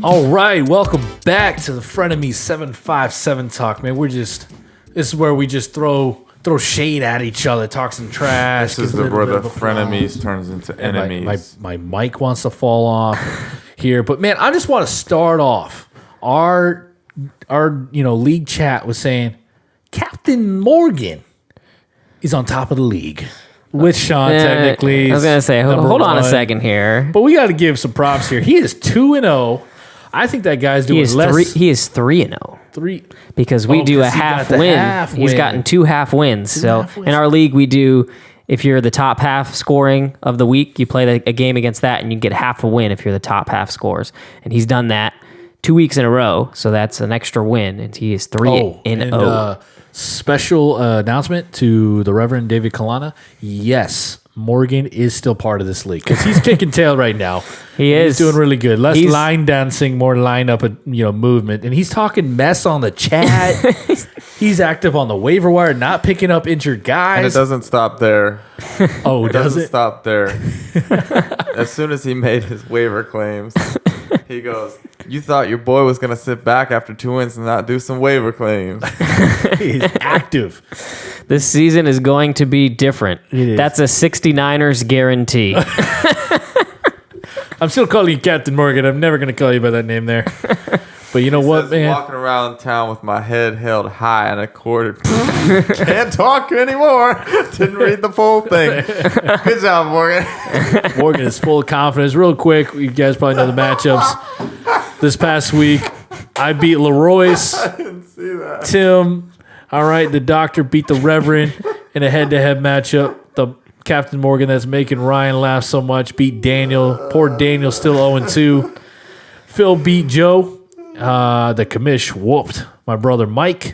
All right, welcome back to the Frenemy 757 Talk, man. This is where we just throw shade at each other, talk some trash. This is where the frenemies turns into enemies. My mic wants to fall off here, but man, I just want to start off. Our league chat was saying Captain Morgan is on top of the league. With Sean, technically. I was going to say, hold on a second here. But we got to give some props here. He is 2-0. I think that guy's doing less. He is 3-0. Because we do a half win. He's gotten 2 half wins. So in our league, we do, if you're the top half scoring of the week, you play a game against that, and you get half a win if you're the top half scores. And he's done that 2 weeks in a row. So that's an extra win. And he is 3-0. Special announcement to the Reverend David Kalana. Yes, Morgan is still part of this league because he's kicking tail right now. He's doing really good. Less line dancing, more lineup, movement, and he's talking mess on the chat. He's active on the waiver wire, not picking up injured guys. And it doesn't stop there. Oh, it doesn't stop there. As soon as he made his waiver claims, he goes, "You thought your boy was going to sit back after 2 wins and not do some waiver claims." He's active. This season is going to be different. That's a 69ers guarantee. I'm still calling you Captain Morgan. I'm never going to call you by that name there. But you know what, man? Walking around town with my head held high and a quarter. Can't talk anymore. Didn't read the full thing. Good job, Morgan. Morgan is full of confidence. Real quick, you guys probably know the matchups. This past week, I beat Leroy's. I didn't see that. Tim, all right, the doctor beat the Reverend in a head-to-head matchup. The Captain Morgan that's making Ryan laugh so much beat Daniel. Poor Daniel, still 0-2. Phil beat Joe. The commish whooped my brother Mike.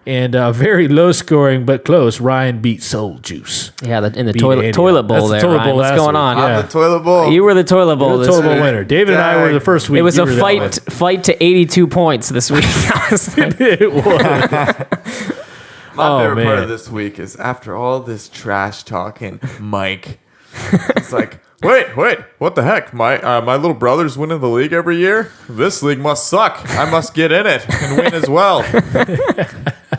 And very low scoring, but close. Ryan beat Soul Juice. Yeah, in the toilet bowl there, Ryan. What's going on? Yeah. I'm the toilet bowl. You were the toilet bowl this week. Winner. David and I were the first week. It was a fight to 82 points this week. It was. My favorite part of this week is after all this trash talking, Mike. It's like, wait, what the heck? My little brother's winning the league every year? This league must suck. I must get in it and win as well.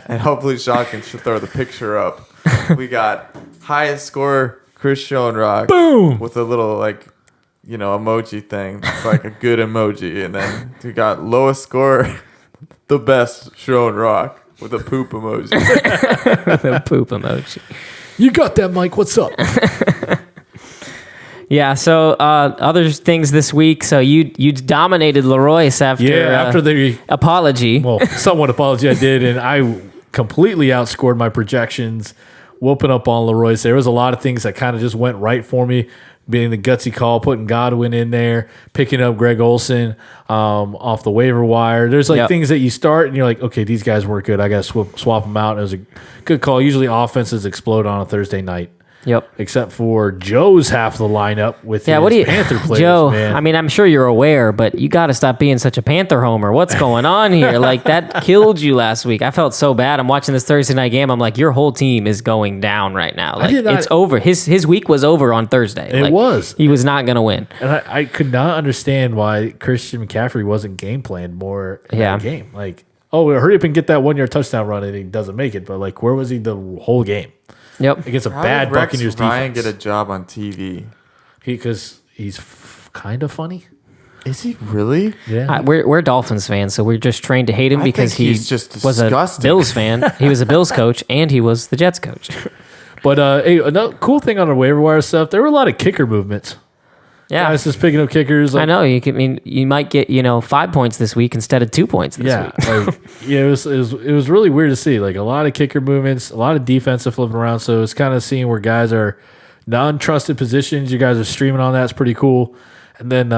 And hopefully Sean can throw the picture up. We got highest score Chris Schoenrock. Boom! With a little emoji thing. It's like a good emoji. And then we got lowest score, the best Schoenrock with a poop emoji. With a poop emoji. You got that, Mike. What's up? Yeah, so other things this week. So you dominated Leroy's after the apology. Well, somewhat apology I did, and I completely outscored my projections, whooping up on Leroy's. There was a lot of things that kind of just went right for me, being the gutsy call, putting Godwin in there, picking up Greg Olsen off the waiver wire. There's things that you start, and you're like, okay, these guys weren't good. I got to swap them out. And it was a good call. Usually offenses explode on a Thursday night. Yep. Except for Joe's half the lineup with his Panther players, Joe, man. I mean, I'm sure you're aware, but you got to stop being such a Panther homer. What's going on here? Like, that killed you last week. I felt so bad. I'm watching this Thursday night game. I'm like, your whole team is going down right now. Like, it's over. His week was over on Thursday. It was. He was not going to win. And I could not understand why Christian McCaffrey wasn't game planned more in that game. Like, hurry up and get that 1-yard touchdown run, and he doesn't make it. But, like, where was he the whole game? Yep. Against a bad Buccaneers defense. Ryan get a job on TV? Because he's kind of funny. Is he really? Yeah. We're Dolphins fans, so we're just trained to hate him because he was a Bills fan. He was a Bills coach, and he was the Jets coach. But another cool thing on the waiver wire stuff, there were a lot of kicker movements. Yeah, guys just picking up kickers. I know. You might get 5 points this week instead of 2 points this week. It was really weird to see. Like, a lot of kicker movements, a lot of defensive flipping around. So it's kind of seeing where guys are non-trusted positions. You guys are streaming on that. It's pretty cool. And then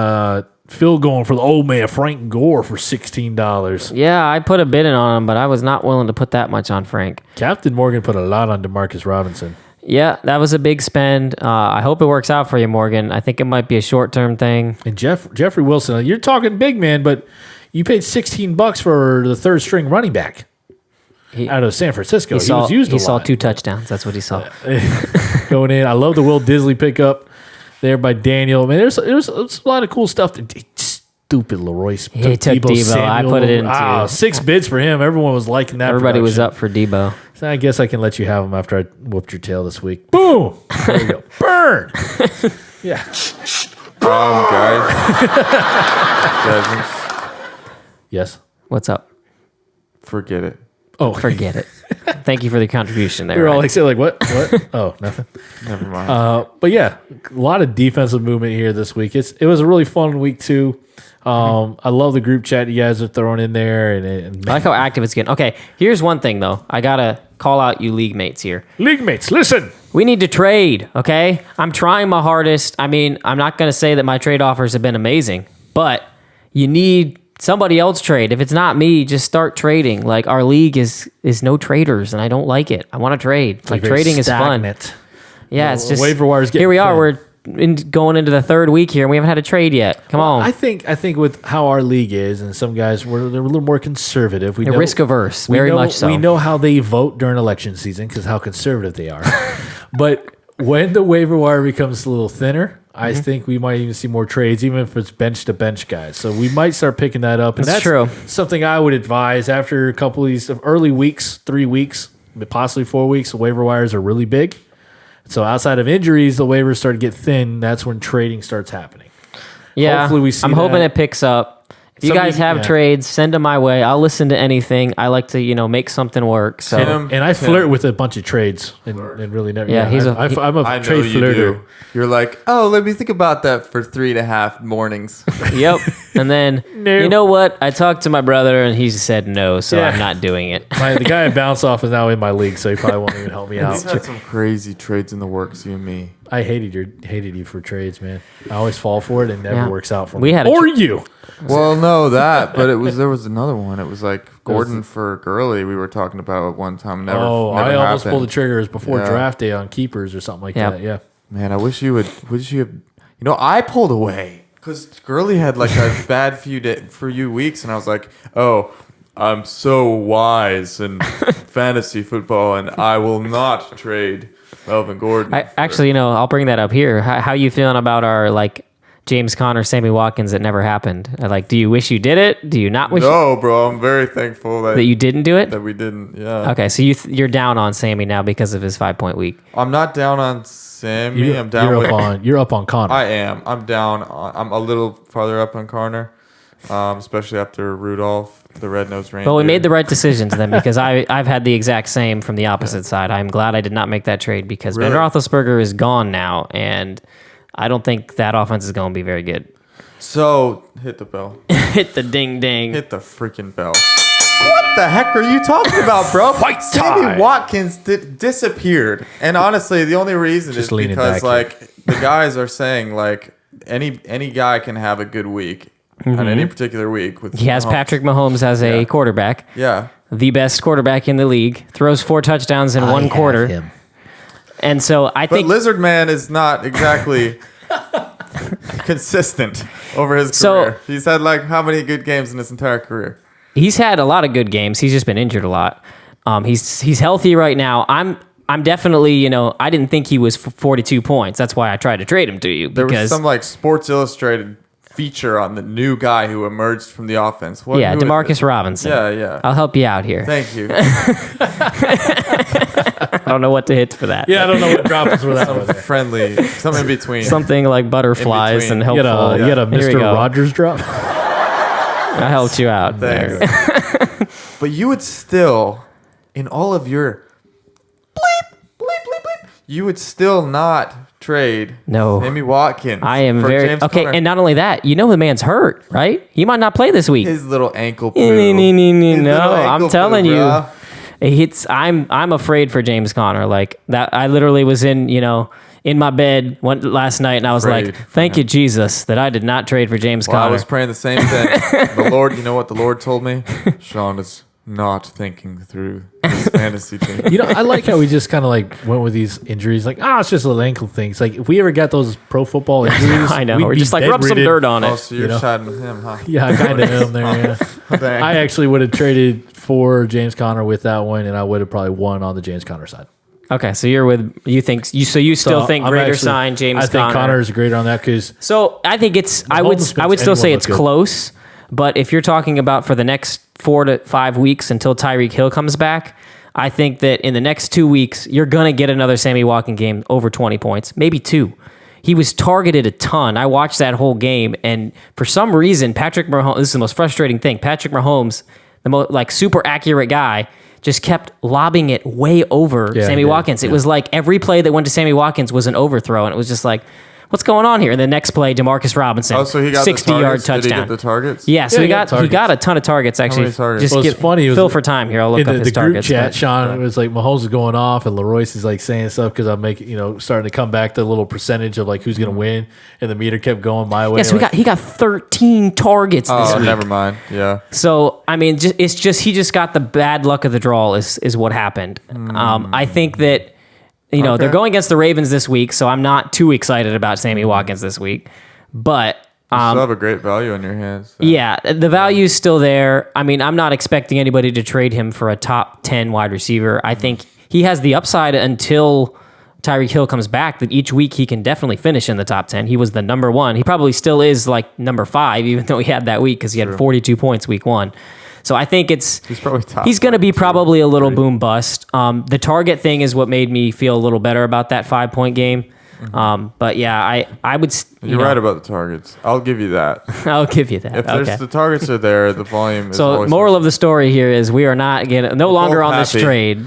Phil going for the old man Frank Gore for $16. Yeah, I put a bid in on him, but I was not willing to put that much on Frank. Captain Morgan put a lot on Demarcus Robinson. Yeah, that was a big spend. I hope it works out for you, Morgan. I think it might be a short-term thing. And Jeffrey Wilson, you're talking big man, but you paid $16 for the third-string running back out of San Francisco. He was used a lot. He saw 2 touchdowns. That's what he saw. Going in. I love the Will Disley pickup there by Daniel. I mean, there's a lot of cool stuff. stupid Leroy. He took Debo. I put it in too. 6 bids for him. Everyone was liking that. Everybody was up for Debo. So I guess I can let you have him after I whooped your tail this week. Boom! There you go. Burn! Yeah. Guys. Yes. What's up? Forget it. Oh, forget it. Thank you for the contribution there. We were all like, say like, what? Oh, nothing. Never mind. But yeah, a lot of defensive movement here this week. It was a really fun week too. I love the group chat you guys are throwing in there, and I like how active it's getting. Okay, here's one thing though. I gotta call out you league mates here. League mates, listen. We need to trade. Okay, I'm trying my hardest. I mean, I'm not gonna say that my trade offers have been amazing, but you need somebody else trade. If it's not me, just start trading. Like our league is no traders, and I don't like it. I want to trade. Like trading is fun. Yeah, it's just waiver wires. Here we are. We're going into the third week here, and we haven't had a trade yet. Come on. I think with how our league is, and some guys they're a little more conservative. They're risk averse, very much so. We know how they vote during election season because how conservative they are. But when the waiver wire becomes a little thinner, I think we might even see more trades, even if it's bench to bench guys. So we might start picking that up. And that's true. Something I would advise after a couple of these early weeks, 3 weeks, possibly 4 weeks. The waiver wires are really big. So outside of injuries, the waivers start to get thin. That's when trading starts happening. Yeah, hopefully we see. I'm hoping it picks up. If you guys have trades, send them my way. I'll listen to anything. I like to, make something work. So, and I flirt with a bunch of trades and really never. Yeah, I'm a trade flirter. You're like, oh, let me think about that for 3.5 mornings. Yep. And then, you know what? I talked to my brother and he said no, so I'm not doing it. The guy I bounce off is now in my league, so he probably won't even help me out. He's had some crazy trades in the works, you and me. I hated you for trades, man. I always fall for it and never works out for me. We had you. Well, no, but there was another one. It was like Gordon for Gurley. We were talking about at one time. Never I almost happened. pulled the triggers before draft day on keepers or something like that. Yeah. Man, I wish you would. I pulled away because Gurley had like a bad few weeks, and I was like, oh, I'm so wise in fantasy football, and I will not trade Melvin Gordon. I'll bring that up here. How you feeling about our James Conner, Sammy Watkins that never happened? Do you wish you did it? Do you not wish? No, bro. I'm very thankful that you didn't do it. That we didn't. Yeah. Okay, so you're down on Sammy now because of his 5-point week. I'm not down on Sammy. I'm down. You're up on Conner. I am. I'm down. I'm a little farther up on Conner, especially after Rudolph, the red-nosed reindeer. Well, we made the right decisions then because I've had the exact same from the opposite side. I'm glad I did not make that trade because Ben Roethlisberger is gone now, and I don't think that offense is going to be very good. So, hit the bell. Hit the ding ding. Hit the freaking bell. What the heck are you talking about, bro? Sammy Watkins disappeared. And honestly, the only reason is because the guys are saying any guy can have a good week on any particular week. He has Patrick Mahomes as a quarterback. Yeah. The best quarterback in the league. Throws 4 touchdowns in one quarter. Him. And so I think Lizard Man is not exactly consistent over his career. He's had how many good games in his entire career? He's had a lot of good games. He's just been injured a lot. He's healthy right now. I'm definitely, I didn't think he was 42 points. That's why I tried to trade him to you. There was some Sports Illustrated feature on the new guy who emerged from the offense. DeMarcus Robinson. Yeah. I'll help you out here. Thank you. I don't know what to hit for that. Yeah, I don't know what droppings were that one. Friendly, something in between. Something like butterflies and helpful. You got a Mr. Rogers drop? I helped you out there. But you would still, in all of your bleep, you would still not trade Sammy Watkins. I am for very James okay. Conner. And not only that, the man's hurt, right? He might not play this week. His little ankle poo. I'm telling you. I'm afraid for James Conner. That I literally was in my bed last night and I was like, thank you, Jesus, that I did not trade for James Conner. I was praying the same thing. The Lord, you know what the Lord told me? Sean is not thinking through this fantasy thing. I like how we just kind of went with these injuries. It's just little ankle things. If we ever got those pro football injuries, I know. We're just rub some dirt on it. Oh, so you're siding with him, huh? Yeah, I kind of am there, yeah. I actually would have traded for James Conner with that one, and I would have probably won on the James Conner side. Okay, so you still think greater sign James Conner. I think Connor is greater on that because. So I think I would still say it's close, but if you're talking about for the next 4 to 5 weeks until Tyreek Hill comes back, I think that in the next 2 weeks you're gonna get another Sammy Watkins game over 20 points, maybe 2. He was targeted a ton. I watched that whole game, and for some reason, Patrick Mahomes. This is the most frustrating thing. Patrick Mahomes, the most super accurate guy, just kept lobbing it way over Sammy Watkins. It was like every play that went to Sammy Watkins was an overthrow, and it was just like, what's going on here? And the next play, Demarcus Robinson, so he got 60-yard touchdown. Did he get the targets? Yeah, so he got a ton of targets, actually. How many targets? Just it's funny. Fill for time here. I'll look up his targets. The group chat, Sean, it was like Mahomes is going off, and Leroyce is like saying stuff because I'm making, starting to come back to a little percentage of like who's going to win, and the meter kept going my way. Yeah, so he got 13 targets this week. Never mind. Yeah. So I mean, he just got the bad luck of the draw is what happened. I think that. They're going against the Ravens this week, so I'm not too excited about Sammy Watkins this week. But you still have a great value in your hands. So. Yeah, the value is still there. I mean, I'm not expecting anybody to trade him for a top 10 wide receiver. I think he has the upside until Tyreek Hill comes back that each week he can definitely finish in the top 10. He was the number 1. He probably still is like number 5, even though he had that week because he had 42 points week 1. So I think he's going to be probably a little boom bust. The target thing is what made me feel a little better about that 5-point game. But yeah, I would. You're right about the targets. I'll give you that. I'll give you that. If the targets are there, the volume is. So moral of the story here is we are not no longer on this trade.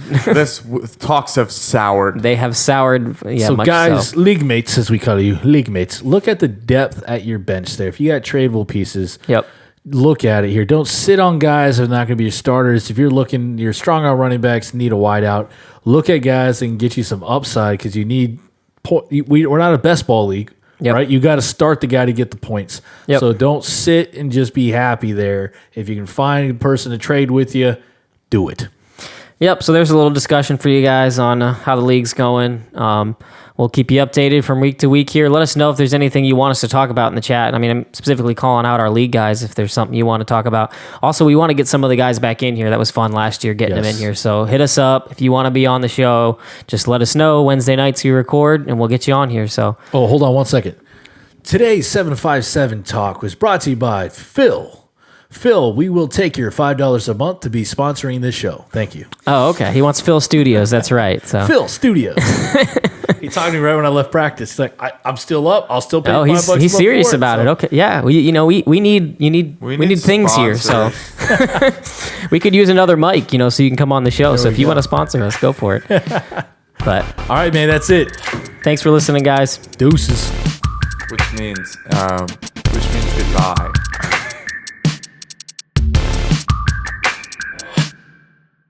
Talks have soured. They have soured. Yeah. So guys, league mates, as we call you, league mates, look at the depth at your bench there. If you got tradable pieces. Yep. Look at it here. Don't sit on guys that are not going to be your starters. If you're strong on running backs, need a wideout. Look at guys that can get you some upside because you need. We're not a best ball league, right? You got to start the guy to get the points. Yep. So don't sit and just be happy there. If you can find a person to trade with you, do it. Yep. So there's a little discussion for you guys on how the league's going. We'll keep you updated from week to week here. Let us know if there's anything you want us to talk about in the chat. I mean, I'm specifically calling out our league guys if there's something you want to talk about. Also, we want to get some of the guys back in here. That was fun last year getting them in here. So hit us up. If you want to be on the show, just let us know. Wednesday nights we record, and we'll get you on here. So. Oh, hold on one second. Today's 757 talk was brought to you by Phil. Phil, we will take your $5 a month to be sponsoring this show. Thank you. Oh, okay. He wants Phil Studios. That's right. So Phil Studios. He talked to me right when I left practice. He's like, I'm still up. I'll still pay $5 he's serious about it. Okay. Yeah. We need things here. So we could use another mic, so you can come on the show. So if you want to sponsor us, go for it. But all right, man, that's it. Thanks for listening, guys. Deuces. Which means goodbye.